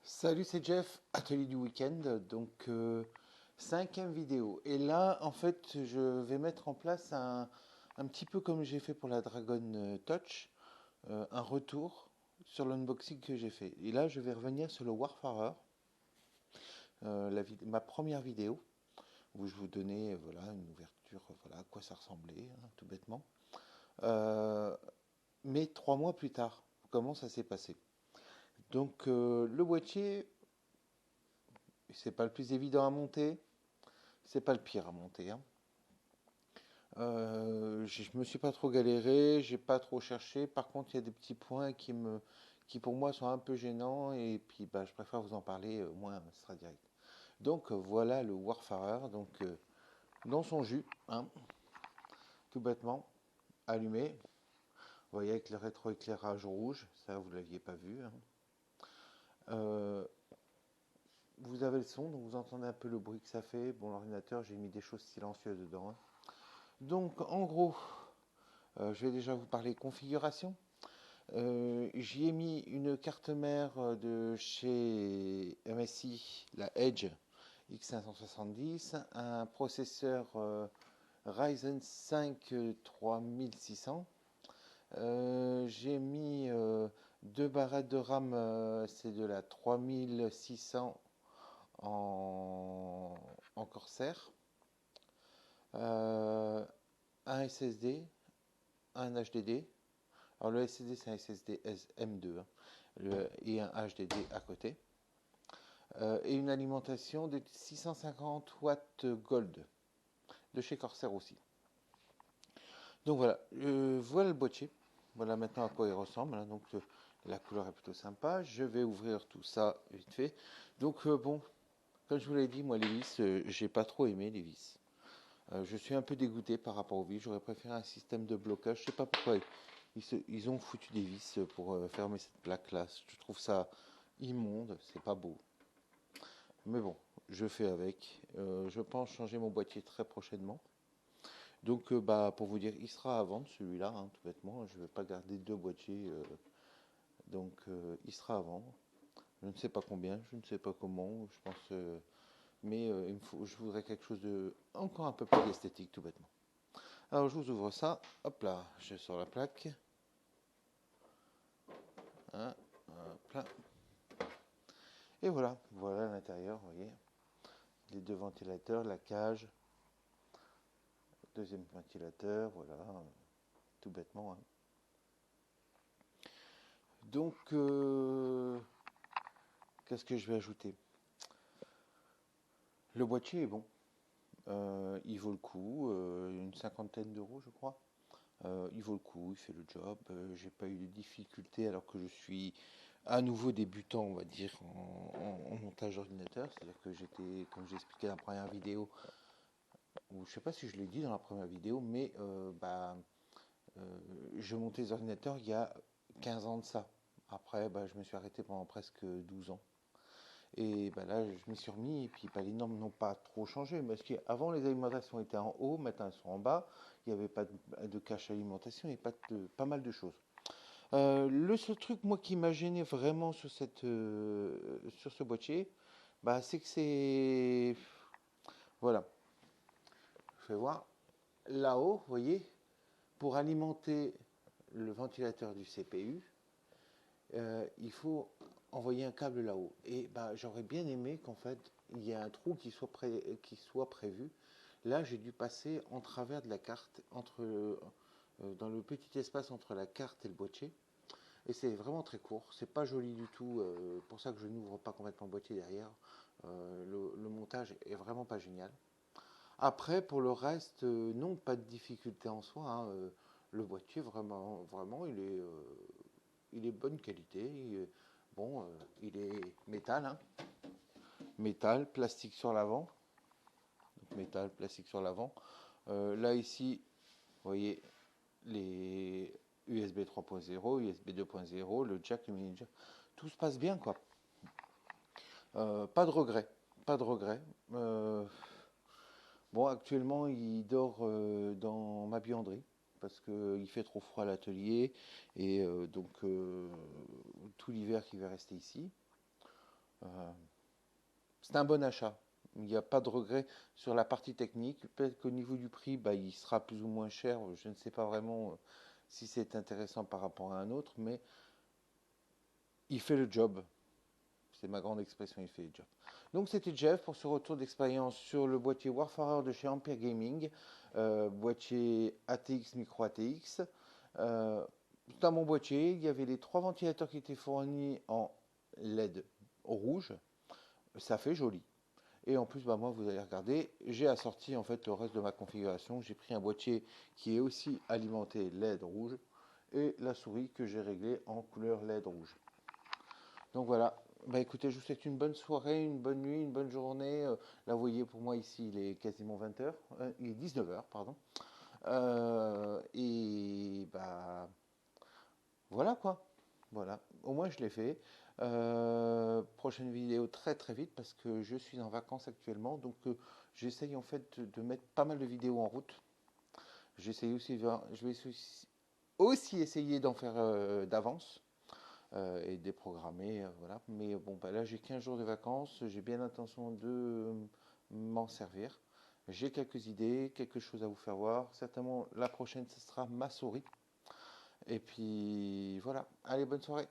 Salut, c'est Jeff, atelier du week-end, donc cinquième vidéo. Et là, en fait, je vais mettre en place un petit peu comme j'ai fait pour la Dragon Touch, un retour sur l'unboxing que j'ai fait. Et là, je vais revenir sur le Warfarer, ma première vidéo, où je vous donnais voilà, une ouverture, voilà à quoi ça ressemblait, hein, tout bêtement. Euh, mais 3 mois plus tard, comment ça s'est passé? Donc, le boîtier, c'est pas le plus évident à monter. C'est pas le pire à monter, hein. Je me suis pas trop galéré, j'ai pas trop cherché. Par contre, il y a des petits points qui pour moi sont un peu gênants et puis bah, je préfère vous en parler, au moins ce sera direct. Donc voilà le Warfarer, donc dans son jus, hein, tout bêtement, allumé. Vous voyez avec le rétroéclairage rouge, ça vous l'aviez pas vu, hein. Euh, vous avez le son, donc vous entendez un peu le bruit que ça fait. Bon, l'ordinateur, j'ai mis des choses silencieuses dedans, hein. Donc en gros, je vais déjà vous parler configuration. J'y ai mis une carte mère de chez MSI, la Edge X570, un processeur Ryzen 5 3600. J'ai mis deux barrettes de RAM, c'est de la 3600 en Corsair, euh, un SSD, un HDD. Alors le SSD c'est un SSD M2, hein, et un HDD à côté. Et une alimentation de 650 watts Gold de chez Corsair aussi. Donc voilà, voilà le boîtier. Voilà maintenant à quoi il ressemble, hein. Donc la couleur est plutôt sympa. Je vais ouvrir tout ça vite fait. Donc bon, comme je vous l'ai dit, moi les vis, j'ai pas trop aimé les vis. Je suis un peu dégoûté par rapport aux vis. J'aurais préféré un système de blocage. Je sais pas pourquoi ils ont foutu des vis pour fermer cette plaque-là. Je trouve ça immonde. C'est pas beau. Mais bon, je fais avec. Je pense changer mon boîtier très prochainement. Donc, bah, pour vous dire, il sera à vendre celui-là, hein, tout bêtement. Je ne vais pas garder deux boîtiers. Donc, il sera à vendre. Je ne sais pas combien, je ne sais pas comment. Je pense, mais je voudrais quelque chose de encore un peu plus esthétique, tout bêtement. Alors je vous ouvre ça, hop là, je sors la plaque, hein, hop là. Et voilà, voilà l'intérieur, vous voyez, les deux ventilateurs, la cage, deuxième ventilateur, voilà, tout bêtement, hein. Donc, qu'est-ce que je vais ajouter? Le boîtier est bon, il vaut le coup, une cinquantaine d'euros je crois. Il vaut le coup, il fait le job. J'ai pas eu de difficultés alors que je suis à nouveau débutant, on va dire, en montage d'ordinateur. C'est-à-dire que j'étais, comme j'ai expliqué dans la première vidéo, ou je sais pas si je l'ai dit dans la première vidéo, mais je montais les ordinateurs il y a 15 ans de ça. Après, bah, je me suis arrêté pendant presque 12 ans. Et bah, là, je m'y suis remis, et puis bah, les normes n'ont pas trop changé. Parce qu'avant, les alimentations étaient en haut, maintenant elles sont en bas. Il n'y avait pas de cache alimentation, et pas mal de choses. Le seul truc, moi, qui m'a gêné vraiment sur ce boîtier, bah, c'est que c'est... Voilà, je vais voir. Là-haut, vous voyez, pour alimenter le ventilateur du CPU, il faut envoyer un câble là-haut. Et bah, j'aurais bien aimé qu'en fait, il y ait un trou qui soit prévu. Là, j'ai dû passer en travers de la carte, dans le petit espace entre la carte et le boîtier. Et c'est vraiment très court, c'est pas joli du tout, pour ça que je n'ouvre pas complètement le boîtier derrière. Le montage est vraiment pas génial. Après, pour le reste, non, pas de difficulté en soi, hein. Le boîtier, vraiment, vraiment, il est bonne qualité. Bon, il est métal, hein. Métal, plastique sur l'avant. Métal, plastique sur l'avant. Là, ici, vous voyez les USB 3.0, USB 2.0, le jack, le mini jack. Tout se passe bien, quoi. Pas de regret. Pas de regret. Bon, actuellement, il dort dans ma buanderie parce qu'il fait trop froid à l'atelier et donc tout l'hiver, il va rester ici. Euh, c'est un bon achat. Il n'y a pas de regret sur la partie technique. Peut-être qu'au niveau du prix, bah, il sera plus ou moins cher. Je ne sais pas vraiment si c'est intéressant par rapport à un autre, mais il fait le job. C'est ma grande expression, il fait le job. Donc c'était Jeff pour ce retour d'expérience sur le boîtier Warfarer de chez Ampere Gaming, boîtier ATX Micro ATX. Dans mon boîtier, il y avait les 3 ventilateurs qui étaient fournis en LED rouge. Ça fait joli. Et en plus, bah, moi, vous allez regarder, j'ai assorti en fait le reste de ma configuration. J'ai pris un boîtier qui est aussi alimenté LED rouge et la souris que j'ai réglée en couleur LED rouge. Donc voilà. Bah écoutez, je vous souhaite une bonne soirée, une bonne nuit, une bonne journée. Là, vous voyez, pour moi, ici, il est quasiment 20h. Il est 19h, pardon. Et bah voilà quoi. Voilà. Au moins, je l'ai fait. Prochaine vidéo très très vite parce que je suis en vacances actuellement. Donc, j'essaye en fait de mettre pas mal de vidéos en route. J'essaye aussi, je vais aussi essayer d'en faire d'avance et déprogrammer, voilà. Mais bon, bah là, j'ai 15 jours de vacances, j'ai bien l'intention de m'en servir. J'ai quelques idées, quelque chose à vous faire voir. Certainement, la prochaine, ce sera ma souris. Et puis, voilà. Allez, bonne soirée.